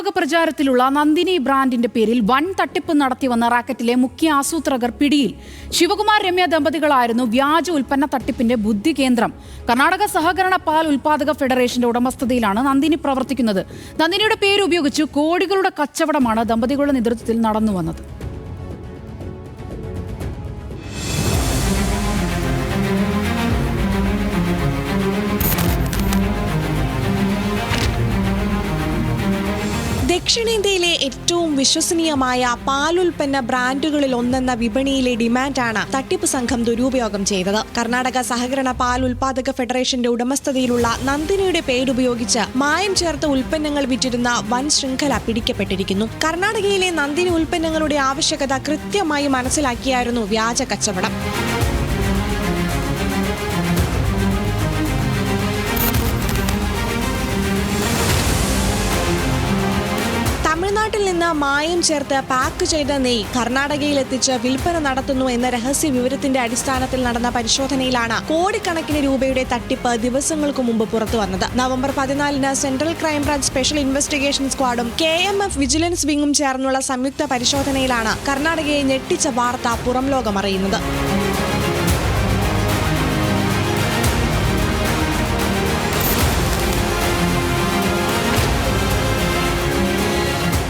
വ്യാപക പ്രചാരത്തിലുള്ള നന്ദിനി ബ്രാൻഡിന്റെ പേരിൽ വൻ തട്ടിപ്പ് നടത്തിവന്ന റാക്കറ്റിലെ മുഖ്യ ആസൂത്രകർ പിടിയിൽ. ശിവകുമാർ രമ്യ ദമ്പതികളായിരുന്നു വ്യാജ ഉൽപ്പന്ന തട്ടിപ്പിന്റെ ബുദ്ധികേന്ദ്രം. കർണാടക സഹകരണ പാൽ ഉൽപാദക ഫെഡറേഷന്റെ ഉടമസ്ഥതയിലാണ് നന്ദിനി പ്രവർത്തിക്കുന്നത്. നന്ദിനിയുടെ പേര് ഉപയോഗിച്ച് കോടികളുടെ കച്ചവടമാണ് ദമ്പതികളുടെ നേതൃത്വത്തിൽ നടന്നുവന്നത്. ദക്ഷിണേന്ത്യയിലെ ഏറ്റവും വിശ്വസനീയമായ പാലുൽപ്പന്ന ബ്രാൻഡുകളിൽ ഒന്നെന്ന വിപണിയിലെ ഡിമാൻഡാണ് തട്ടിപ്പ് സംഘം ദുരുപയോഗം ചെയ്തത്. കർണാടക സഹകരണ പാൽ ഉൽപാദക ഫെഡറേഷന്റെ ഉടമസ്ഥതയിലുള്ള നന്ദിനിയുടെ പേരുപയോഗിച്ച് മായം ചേർത്ത ഉൽപ്പന്നങ്ങൾ വിറ്റിരുന്ന വൻ ശൃംഖല പിടിക്കപ്പെട്ടിരിക്കുന്നു. കർണാടകയിലെ നന്ദിനി ഉൽപ്പന്നങ്ങളുടെ ആവശ്യകത കൃത്യമായി മനസ്സിലാക്കിയായിരുന്നു വ്യാജ കച്ചവടം. തമിഴ്നാട്ടിൽ നിന്ന് മായം ചേർത്ത് പാക്ക് ചെയ്ത നെയ്യ് കർണാടകയിലെത്തിച്ച് വിൽപ്പന നടത്തുന്നു എന്ന രഹസ്യ വിവരത്തിന്റെ അടിസ്ഥാനത്തിൽ നടന്ന പരിശോധനയിലാണ് കോടിക്കണക്കിന് രൂപയുടെ തട്ടിപ്പ് ദിവസങ്ങൾക്ക് മുമ്പ് പുറത്തുവന്നത്. നവംബർ 14-ന് സെൻട്രൽ ക്രൈംബ്രാഞ്ച് സ്പെഷ്യൽ ഇൻവെസ്റ്റിഗേഷൻ സ്ക്വാഡും KMF വിജിലൻസ് വിംഗും ചേർന്നുള്ള സംയുക്ത പരിശോധനയിലാണ് കർണാടകയെ ഞെട്ടിച്ച വാർത്ത പുറം ലോകമറിയുന്നത്.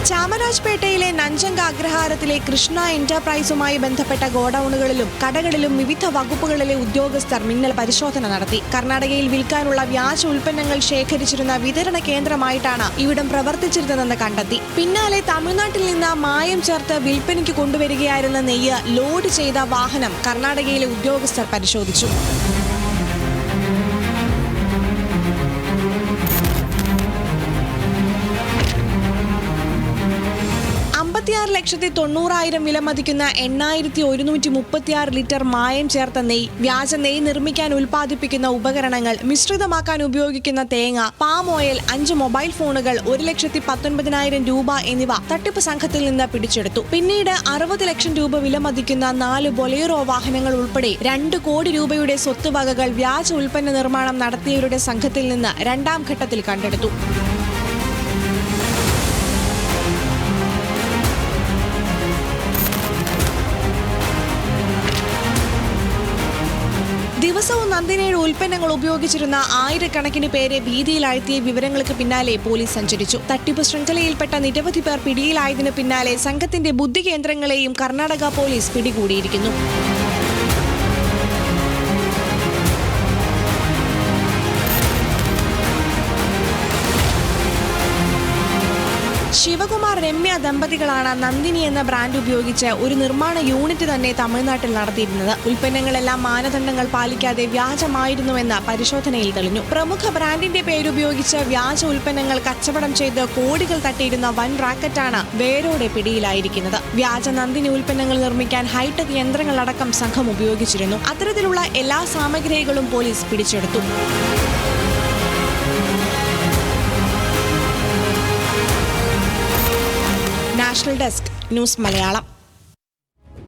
ചാമരാജ്പേട്ടയിലെ നഞ്ചംഗ് അഗ്രഹാരത്തിലെ കൃഷ്ണ എന്റർപ്രൈസുമായി ബന്ധപ്പെട്ട ഗോഡൌണുകളിലും കടകളിലും വിവിധ വകുപ്പുകളിലെ ഉദ്യോഗസ്ഥർ മിന്നൽ പരിശോധന നടത്തി. കർണാടകയിൽ വിൽക്കാനുള്ള വ്യാജ ഉൽപ്പന്നങ്ങൾ ശേഖരിച്ചിരുന്ന വിതരണ കേന്ദ്രമായിട്ടാണ് ഇവിടം പ്രവർത്തിച്ചിരുന്നതെന്ന് കണ്ടെത്തി. പിന്നാലെ തമിഴ്നാട്ടിൽ നിന്ന് മായം ചേർത്ത് വിൽപ്പനയ്ക്ക് കൊണ്ടുവരികയായിരുന്ന നെയ്യ് ലോഡ് ചെയ്ത വാഹനം കർണാടകയിലെ ഉദ്യോഗസ്ഥർ പരിശോധിച്ചു. 56,90,000 വിലമതിക്കുന്ന 8,136 ലിറ്റർ മായം ചേർത്ത നെയ്യ്, വ്യാജ നെയ്യ് നിർമ്മിക്കാൻ ഉൽപ്പാദിപ്പിക്കുന്ന ഉപകരണങ്ങൾ, മിശ്രിതമാക്കാൻ ഉപയോഗിക്കുന്ന തേങ്ങ, പാം ഓയിൽ, 5 മൊബൈൽ ഫോണുകൾ, 1,19,000 രൂപ എന്നിവ തട്ടിപ്പ് സംഘത്തിൽ നിന്ന് പിടിച്ചെടുത്തു. പിന്നീട് 60 ലക്ഷം രൂപ വിലമതിക്കുന്ന 4 ബൊലേറോ വാഹനങ്ങൾ ഉൾപ്പെടെ 2 കോടി രൂപയുടെ സ്വത്തുവകകൾ വ്യാജ ഉൽപ്പന്ന നിർമ്മാണം നടത്തിയവരുടെ സംഘത്തിൽ നിന്ന് രണ്ടാം ഘട്ടത്തിൽ കണ്ടെടുത്തു. ദിവസവും നന്ദിനിയുടെ ഉൽപ്പന്നങ്ങൾ ഉപയോഗിച്ചിരുന്ന ആയിരക്കണക്കിന് പേരെ ഭീതിയിലാഴ്ത്തിയ വിവരങ്ങൾക്ക് പിന്നാലെ പോലീസ് സഞ്ചരിച്ചു. തട്ടിപ്പ് ശൃംഖലയിൽപ്പെട്ട നിരവധി പേർ പിടിയിലായതിനു പിന്നാലെ സംഘത്തിന്റെ ബുദ്ധികേന്ദ്രങ്ങളെയും കർണാടക പോലീസ് പിടികൂടിയിരിക്കുന്നു. ശിവകുമാർ രമ്യ ദമ്പതികളാണ് നന്ദിനി എന്ന ബ്രാൻഡ് ഉപയോഗിച്ച് ഒരു നിർമ്മാണ യൂണിറ്റ് തന്നെ തമിഴ്നാട്ടിൽ നടത്തിയിരുന്നത്. ഉൽപ്പന്നങ്ങളെല്ലാം മാനദണ്ഡങ്ങൾ പാലിക്കാതെ വ്യാജമായിരുന്നുവെന്ന് പരിശോധനയിൽ തെളിഞ്ഞു. പ്രമുഖ ബ്രാൻഡിന്റെ പേരുപയോഗിച്ച് വ്യാജ ഉൽപ്പന്നങ്ങൾ കച്ചവടം ചെയ്ത് കോടികൾ തട്ടിയിരുന്ന വൻ റാക്കറ്റാണ് വേരോടെ പിടിയിലായിരിക്കുന്നത്. വ്യാജ നന്ദിനി ഉൽപ്പന്നങ്ങൾ നിർമ്മിക്കാൻ ഹൈടെക് യന്ത്രങ്ങളടക്കം സംഘം ഉപയോഗിച്ചിരുന്നു. അത്തരത്തിലുള്ള എല്ലാ സാമഗ്രികളും പോലീസ് പിടിച്ചെടുത്തു. National desk news Malayalam.